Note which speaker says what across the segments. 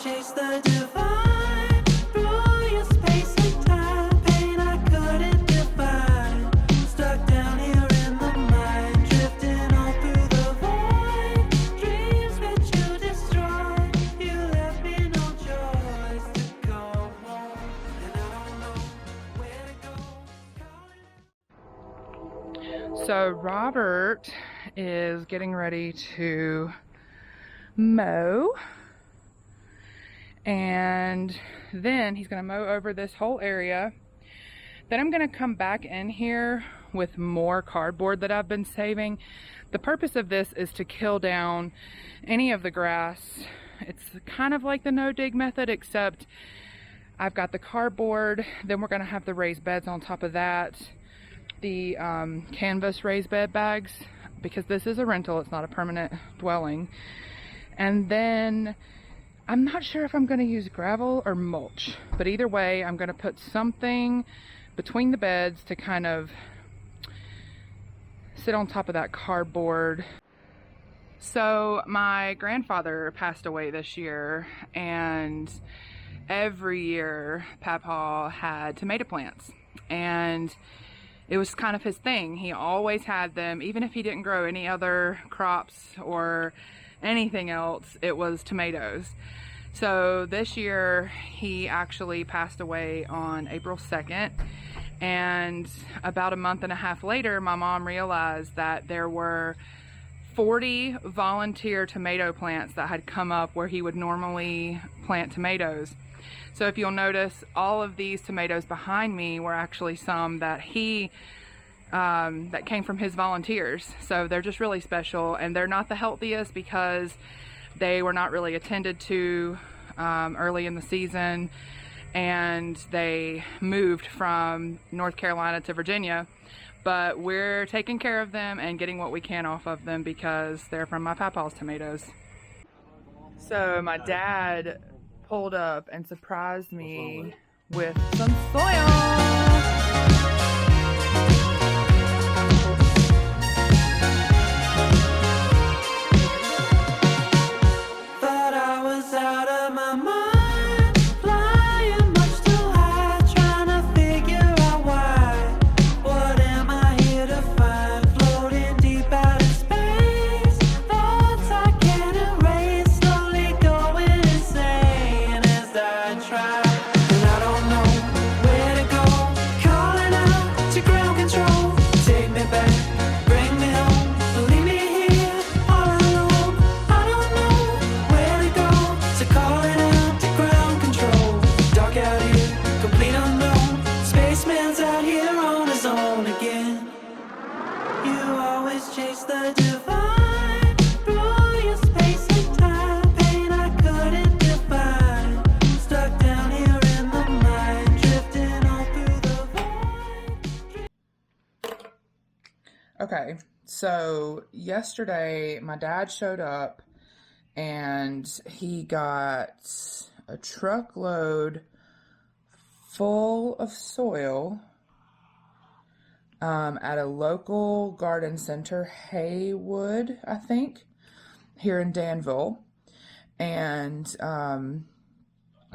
Speaker 1: chase the divine, through your space and time, pain I couldn't define. Stuck down here in the mind, drifting all through the void. Dreams that you destroyed, you left me no choice to go home, and I don't know where to go.
Speaker 2: So Robert is getting ready to mow, and then he's going to mow over this whole area. Then I'm going to come back in here with more cardboard that I've been saving. The purpose of this is to kill down any of the grass. It's kind of like the no dig method, except I've got the cardboard, then we're going to have the raised beds on top of that, the canvas raised bed bags, because this is a rental, it's not a permanent dwelling. And then I'm not sure if I'm going to use gravel or mulch, but either way I'm going to put something between the beds to kind of sit on top of that cardboard. So my grandfather passed away this year, and every year Papa had tomato plants, and it was kind of his thing. He always had them, even if he didn't grow any other crops or anything else, it was tomatoes. So this year he actually passed away on April 2nd, and about a month and a half later my mom realized that there were 40 volunteer tomato plants that had come up where he would normally plant tomatoes. So if you'll notice, all of these tomatoes behind me were actually some that that came from his volunteers. So they're just really special, and they're not the healthiest because they were not really attended to early in the season, and they moved from North Carolina to Virginia. But we're taking care of them and getting what we can off of them because they're from my papa's tomatoes. So my dad pulled up and surprised me with some soil.
Speaker 1: Thought I was out of my mind, flying much too high, trying to figure out why. What am I here to find? Floating deep out in space, thoughts I can't erase, slowly going insane as I try. And I don't know where to go, calling out to ground control. Take me back, bring me home, leave me here all alone. I don't know where to go, so calling out to ground control. Dark out here, complete unknown. Spaceman's out here on his own again. You always chase the divine, through your space and time, pain I couldn't define. Stuck down here in the mind, drifting all through the void.
Speaker 2: Okay, so yesterday my dad showed up and he got a truckload full of soil at a local garden center, Haywood, I think, here in Danville. And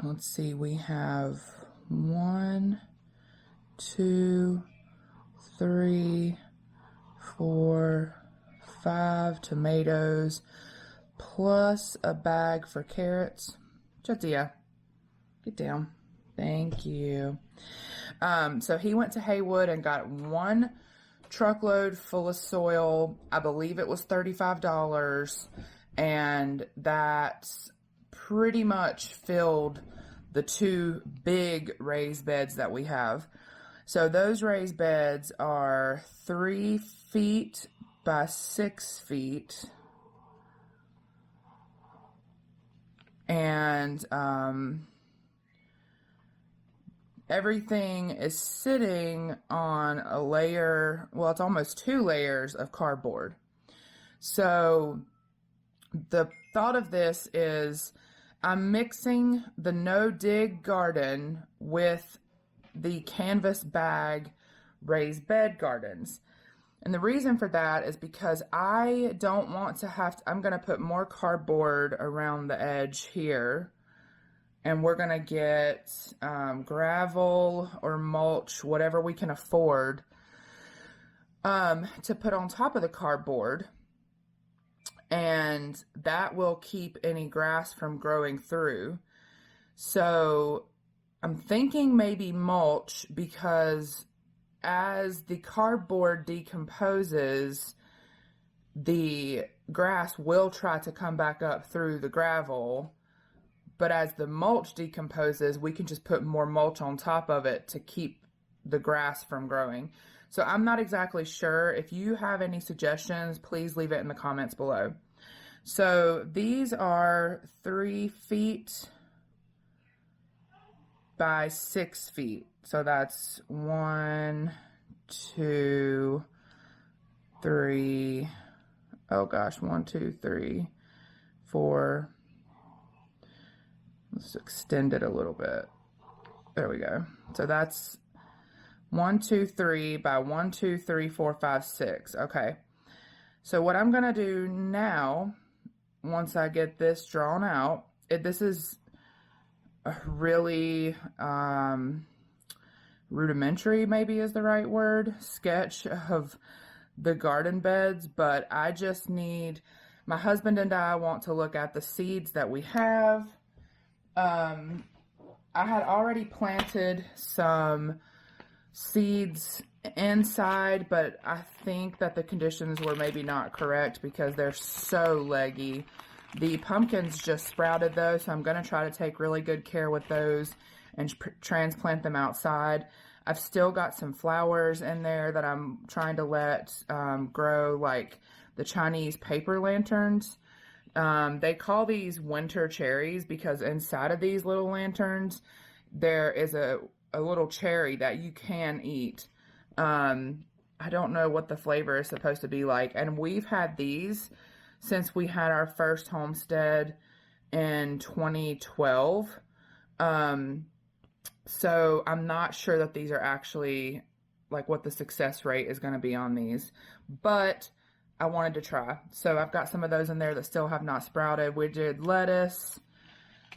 Speaker 2: let's see, we have 1, 2, 3, 4, 5 tomatoes, plus a bag for carrots. Jadia, get down. Thank you. So he went to Haywood and got 1 truckload full of soil. I believe it was $35, and that's pretty much filled the 2 big raised beds that we have. So those raised beds are 3 feet by 6 feet. And everything is sitting on a layer, well, it's almost 2 layers of cardboard. So the thought of this is I'm mixing the no-dig garden with the canvas bag raised bed gardens. And the reason for that is because I don't want to have to, I'm going to put more cardboard around the edge here and we're gonna get gravel or mulch, whatever we can afford, to put on top of the cardboard, and that will keep any grass from growing through. So I'm thinking maybe mulch, because as the cardboard decomposes, the grass will try to come back up through the gravel, but as the mulch decomposes, we can just put more mulch on top of it to keep the grass from growing. So I'm not exactly sure. If you have any suggestions, please leave it in the comments below. So these are 3 feet by 6 feet. So that's 1, 2, 3. Oh gosh, 1, 2, 3, 4. Let's extend it a little bit. There we go. So that's 1, 2, 3 by 1, 2, 3, 4, 5, 6. Okay. So what I'm gonna do now, once I get this drawn out, this is a really rudimentary, maybe is the right word, sketch of the garden beds, but I just need, my husband and I want to look at the seeds that we have. I had already planted some seeds inside, but I think that the conditions were maybe not correct because they're so leggy. The pumpkins just sprouted though, so I'm going to try to take really good care with those and transplant them outside. I've still got some flowers in there that I'm trying to let grow, like the Chinese paper lanterns. They call these winter cherries because inside of these little lanterns there is a little cherry that you can eat. I don't know what the flavor is supposed to be like, and we've had these since we had our first homestead in 2012. So I'm not sure that these are actually, like, what the success rate is going to be on these, but I wanted to try. So I've got some of those in there that still have not sprouted. We did lettuce.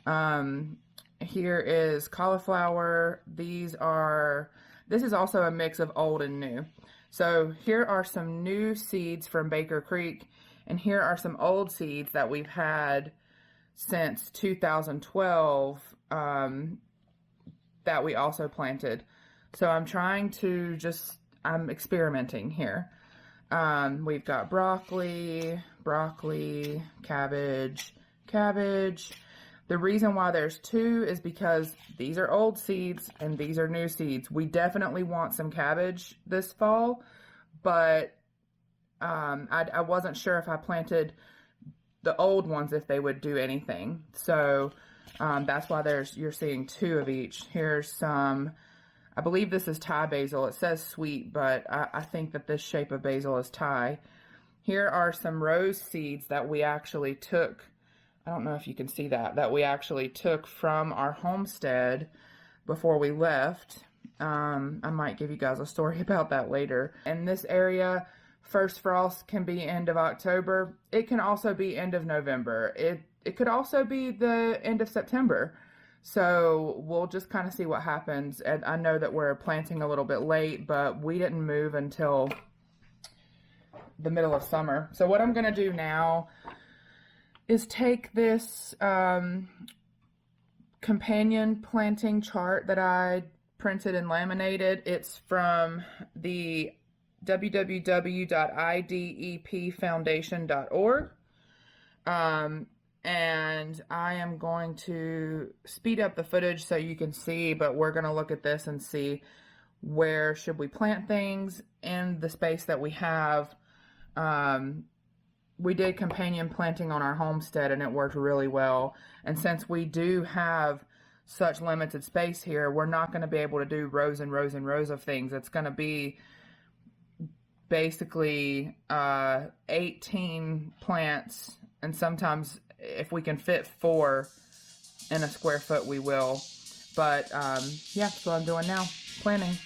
Speaker 2: Here is cauliflower. This is also a mix of old and new. So here are some new seeds from Baker Creek, and here are some old seeds that we've had since 2012 that we also planted. So I'm trying to I'm experimenting here. We've got broccoli, cabbage. The reason why there's 2 is because these are old seeds and these are new seeds. We definitely want some cabbage this fall, but I wasn't sure if I planted the old ones if they would do anything. So that's why you're seeing 2 of each. Here's some, I believe this is Thai basil. It says sweet, but I think that this shape of basil is Thai. Here are some rose seeds that we actually took. I don't know if you can see that we actually took from our homestead before we left. I might give you guys a story about that later. In this area, first frost can be end of October. It can also be end of November. It could also be the end of September. So we'll just kind of see what happens. And I know that we're planting a little bit late, but we didn't move until the middle of summer. So what I'm going to do now is take this companion planting chart that I printed and laminated. It's from the www.idepfoundation.org. And I am going to speed up the footage so you can see, but we're going to look at this and see where should we plant things in the space that we have. We did companion planting on our homestead and it worked really well. And since we do have such limited space here, we're not going to be able to do rows and rows and rows of things. It's going to be basically 18 plants, and sometimes if we can fit 4 in a square foot, we will. But yeah, that's what I'm doing now, planting.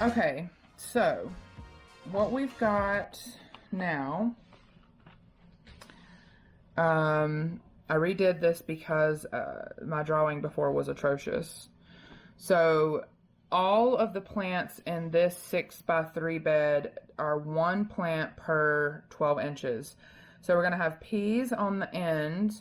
Speaker 2: Okay, so what we've got now, I redid this because my drawing before was atrocious. So all of the plants in this 6x3 bed are one plant per 12 inches. So we're going to have peas on the end.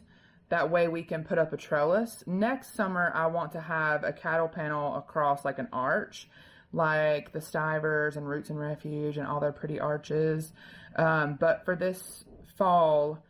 Speaker 2: That way we can put up a trellis. Next summer, I want to have a cattle panel across like an arch, like the Stivers and Roots and Refuge and all their pretty arches. But for this fall,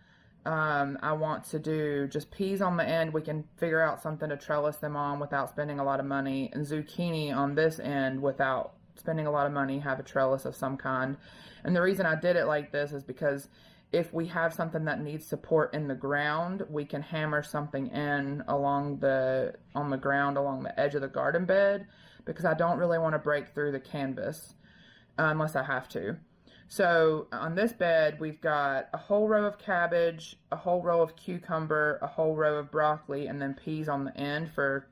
Speaker 2: I want to do just peas on the end. We can figure out something to trellis them on without spending a lot of money, and zucchini on this end without spending a lot of money, have a trellis of some kind. And the reason I did it like this is because if we have something that needs support in the ground, we can hammer something in on the ground along the edge of the garden bed, because I don't really want to break through the canvas unless I have to. So on this bed, we've got a whole row of cabbage, a whole row of cucumber, a whole row of broccoli, and then peas on the end because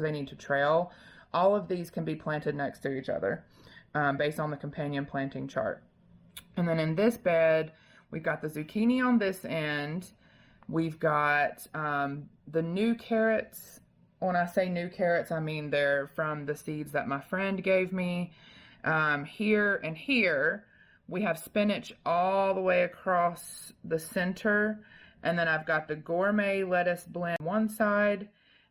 Speaker 2: they need to trail. All of these can be planted next to each other based on the companion planting chart. And then in this bed, we've got the zucchini on this end. We've got the new carrots. When I say new carrots, I mean they're from the seeds that my friend gave me. Here and here, we have spinach all the way across the center. And then I've got the gourmet lettuce blend on one side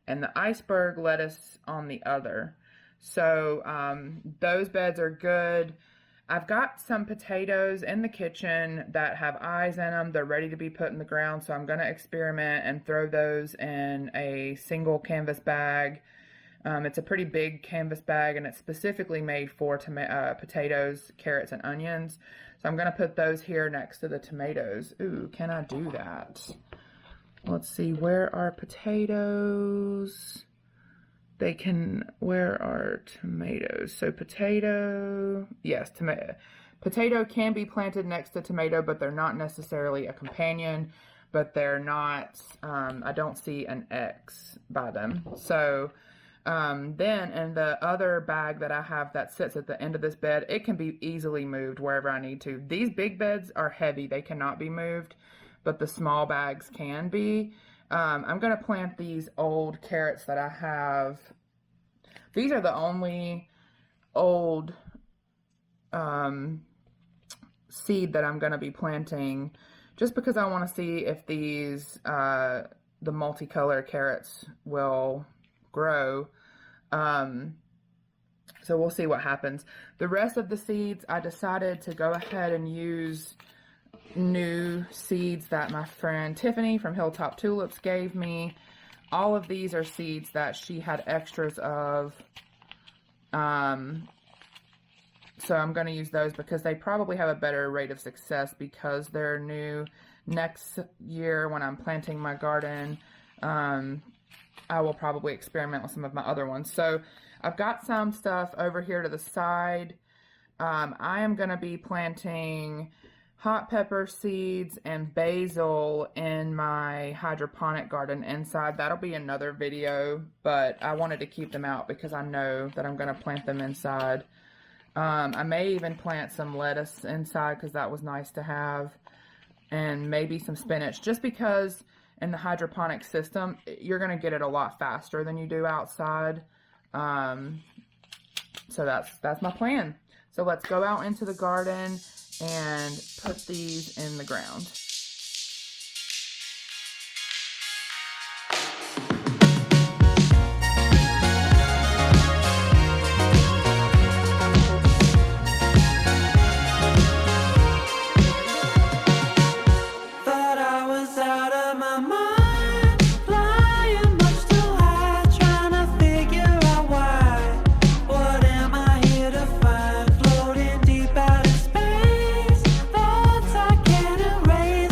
Speaker 2: and the iceberg lettuce on the other. So those beds are good. I've got some potatoes in the kitchen that have eyes in them. They're ready to be put in the ground, so I'm going to experiment and throw those in a single canvas bag. It's a pretty big canvas bag, and it's specifically made for potatoes, carrots, and onions. So I'm going to put those here next to the tomatoes. Ooh, can I do that? Let's see, where are potatoes? Where are tomatoes? So potato, yes, tomato. Potato can be planted next to tomato, but they're not necessarily a companion, but they're not, I don't see an X by them. So then in the other bag that I have that sits at the end of this bed, it can be easily moved wherever I need to. These big beds are heavy. They cannot be moved, but the small bags can be. I'm going to plant these old carrots that I have. These are the only old seed that I'm going to be planting, just because I want to see if these, the multicolor carrots will grow. So we'll see what happens. The rest of the seeds, I decided to go ahead and use new seeds that my friend Tiffany from Hilltop Tulips gave me. All of these are seeds that she had extras of. So I'm going to use those because they probably have a better rate of success because they're new. Next year when I'm planting my garden, I will probably experiment with some of my other ones. So I've got some stuff over here to the side. I am going to be planting hot pepper seeds and basil in my hydroponic garden inside. That'll be another video, but I wanted to keep them out because I know that I'm going to plant them inside. I may even plant some lettuce inside because that was nice to have, and maybe some spinach, just because in the hydroponic system you're going to get it a lot faster than you do outside. So that's my plan. So let's go out into the garden and put these in the ground.
Speaker 1: Thought I was out of my mind, flying much too high, trying to figure out why. What am I here to find? Floating deep out in space, thoughts I can't erase.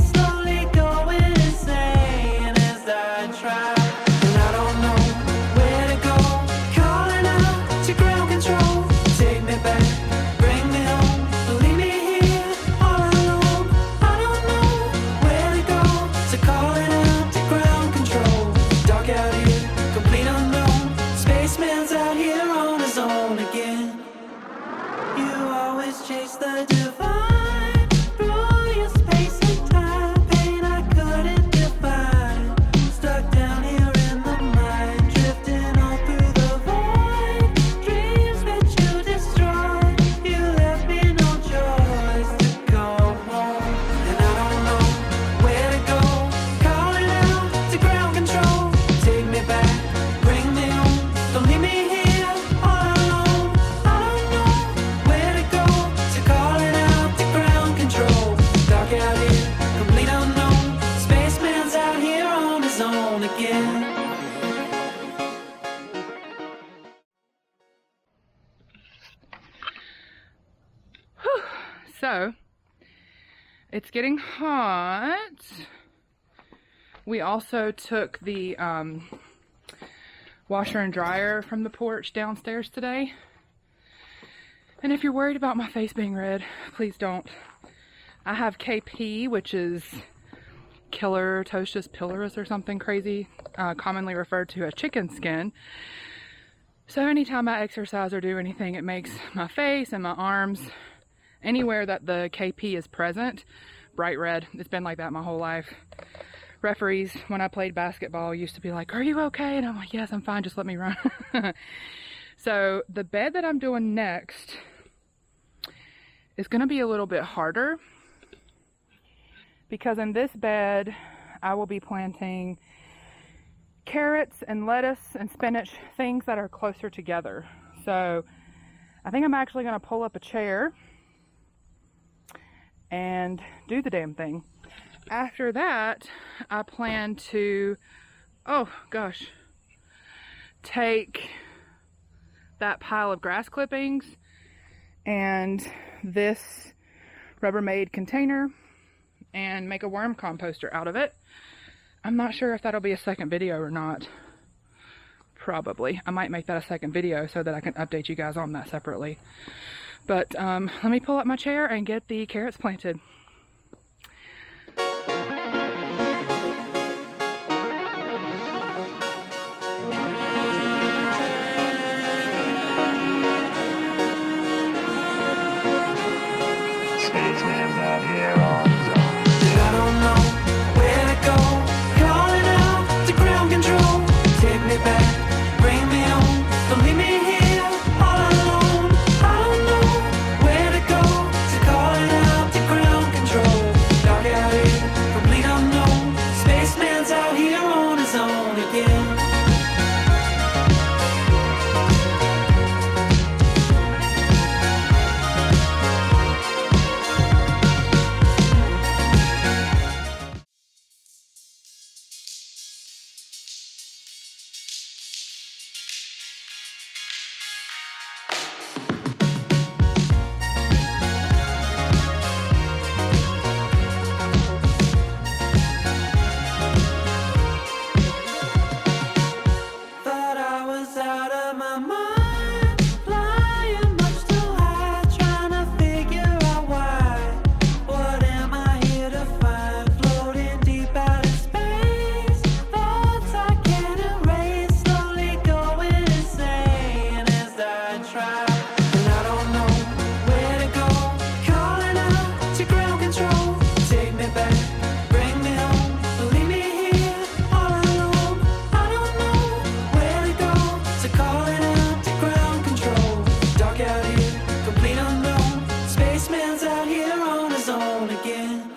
Speaker 2: So it's getting hot. We also took the washer and dryer from the porch downstairs today. And if you're worried about my face being red, please don't. I have KP, which is Killer Totius pilaris or something crazy, commonly referred to as chicken skin. So anytime I exercise or do anything, it makes my face and my arms, anywhere that the KP is present, bright red. It's been like that my whole life. Referees, when I played basketball, used to be like, "Are you okay?" And I'm like, "Yes, I'm fine, just let me run." So the bed that I'm doing next is going to be a little bit harder, because in this bed I will be planting carrots and lettuce and spinach, things that are closer together. So I think I'm actually going to pull up a chair and do the damn thing. After that, I plan to, oh gosh, take that pile of grass clippings and this Rubbermaid container and make a worm composter out of it. I'm not sure if that'll be a second video or not. Probably. I might make that a second video so that I can update you guys on that separately. But let me pull up my chair and get the carrots planted.
Speaker 1: Spaceman's out here on his own. I don't know where to go, calling out to ground control. Take me back, bring me home, don't leave me here all alone. I don't know where to go, so calling out to ground control. Dark out here, complete unknown. Spaceman's out here on his own again. Thought I was out of my mind, flying much too high, trying to figure out why. What am I here to find? Floating deep out in space, thoughts I can't erase, slowly going insane as I try. And I don't know where to go, calling out to ground control. Take me back, bring me home, leave me here all alone. I don't know where to go, so calling out to ground control. Dark out here, complete unknown. Spaceman's out here on his own again.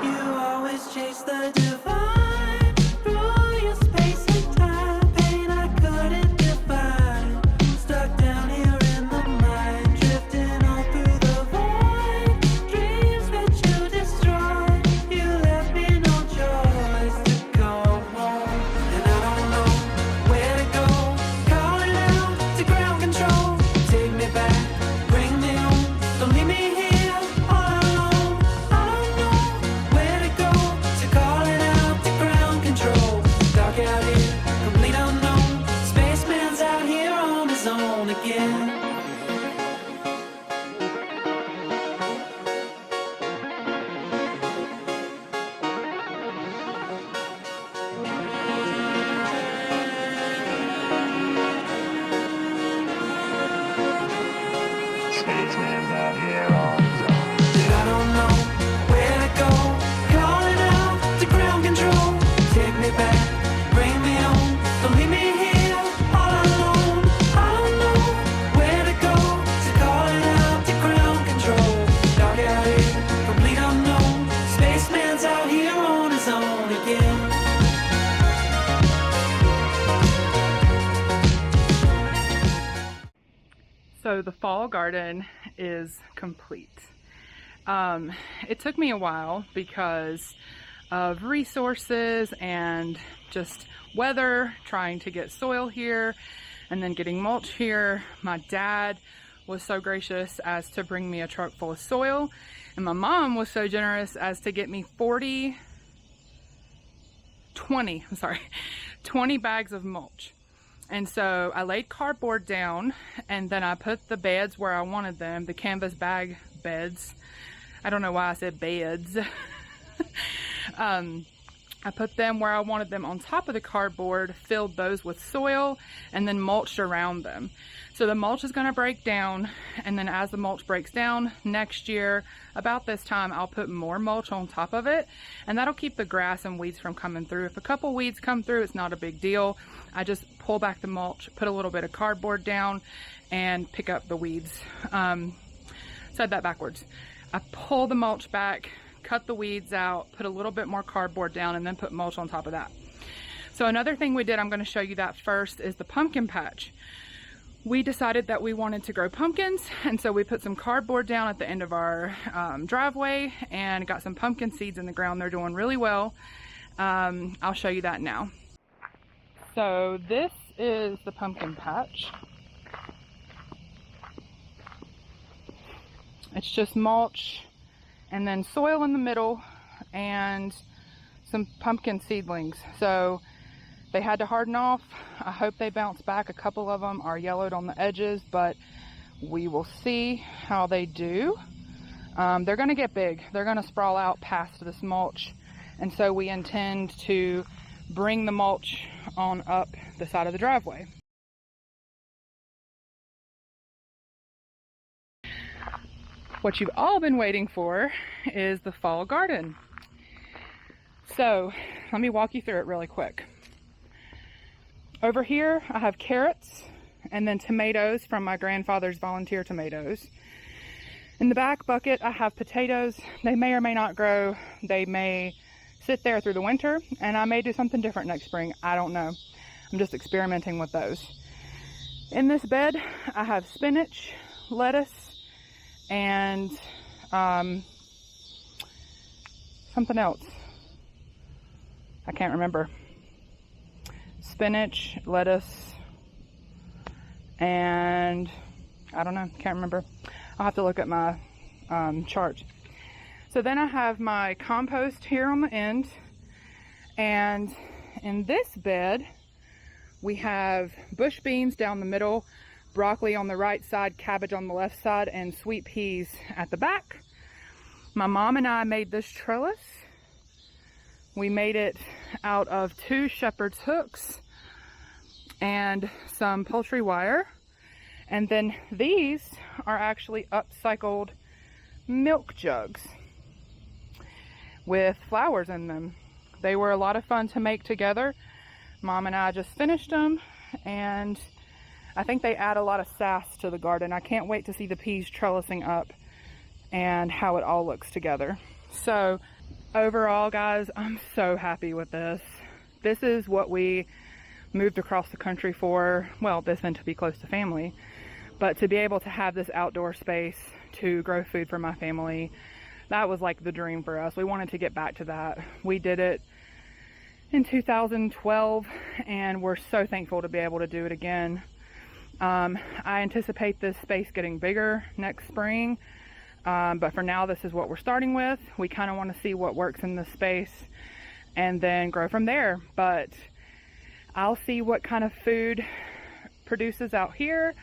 Speaker 1: You always chase the divine through your space and time. Pain I couldn't define. Stuck down here in the mind, drifting on through the void. Dreams that you destroyed. You left me no choice to come home. And I don't know where to go, calling out to ground control. Take me back, bring me home, don't leave me here all alone. I don't know where to go, so calling out to ground control. Dark out here, complete unknown. Spaceman's out here on his own again. Spaceman's out here on his own. I don't know where to go, calling out to ground control. Take me back, bring me home, don't leave me here all alone. I don't know where to go, so calling out to ground control. Dark out here, complete unknown. Spaceman's out here on his own again.
Speaker 2: So the fall garden is complete. It took me a while because of resources and just weather, trying to get soil here and then getting mulch here. My dad was so gracious as to bring me a truck full of soil, and my mom was so generous as to get me 20 bags of mulch. And so I laid cardboard down, and then I put the beds where I wanted them, the canvas bag beds. I don't know why I said beds. I put them where I wanted them on top of the cardboard, filled those with soil, and then mulched around them. So the mulch is going to break down, and then as the mulch breaks down next year, about this time, I'll put more mulch on top of it, and that'll keep the grass and weeds from coming through. If a couple weeds come through, it's not a big deal. I just pull back the mulch, put a little bit of cardboard down, and pick up the weeds. Said that backwards. I pull the mulch back, cut the weeds out, put a little bit more cardboard down, and then put mulch on top of that. So another thing we did, I'm going to show you that first, is the pumpkin patch. We decided that we wanted to grow pumpkins, and so we put some cardboard down at the end of our driveway and got some pumpkin seeds in the ground. They're doing really well. I'll show you that now. So this is the pumpkin patch. It's just mulch and then soil in the middle and some pumpkin seedlings. So they had to harden off. I hope they bounce back. A couple of them are yellowed on the edges, but we will see how they do. They're going to get big. They're going to sprawl out past this mulch, and so we intend to bring the mulch on up the side of the driveway. What you've all been waiting for is the fall garden. So let me walk you through it really quick. Over here I have carrots and then tomatoes from my grandfather's volunteer tomatoes. In the back bucket I have potatoes. They may or may not grow. They may sit there through the winter, and I may do something different next spring. I don't know. I'm just experimenting with those. In this bed I have spinach, lettuce, and something else. I can't remember. Spinach, lettuce, and I don't know, can't remember. I'll have to look at my chart. So then I have my compost here on the end, and in this bed we have bush beans down the middle, broccoli on the right side, cabbage on the left side, and sweet peas at the back. My mom and I made this trellis. We made it out of 2 shepherd's hooks and some poultry wire. And then these are actually upcycled milk jugs with flowers in them. They were a lot of fun to make together. Mom and I just finished them, and I think they add a lot of sass to the garden. I can't wait to see the peas trellising up and how it all looks together. So overall, guys, I'm so happy with this. This is what we moved across the country for. Well, this and to be close to family, but to be able to have this outdoor space to grow food for my family, that was like the dream for us. We wanted to get back to that. We did it in 2012, and we're so thankful to be able to do it again. I anticipate this space getting bigger next spring, but for now this is what we're starting with. We kind of want to see what works in this space and then grow from there. But I'll see what kind of food produces out here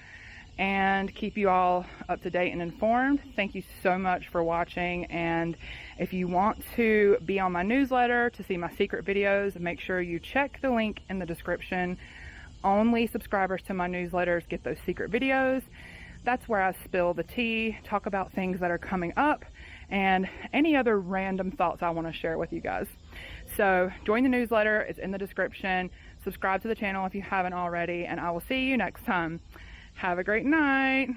Speaker 2: and keep you all up to date and informed. Thank you so much for watching, and if you want to be on my newsletter to see my secret videos, make sure you check the link in the description. Only subscribers to my newsletters get those secret videos. That's where I spill the tea, talk about things that are coming up, and any other random thoughts I want to share with you guys. So join the newsletter, it's in the description. Subscribe to the channel if you haven't already, and I will see you next time. Have a great night.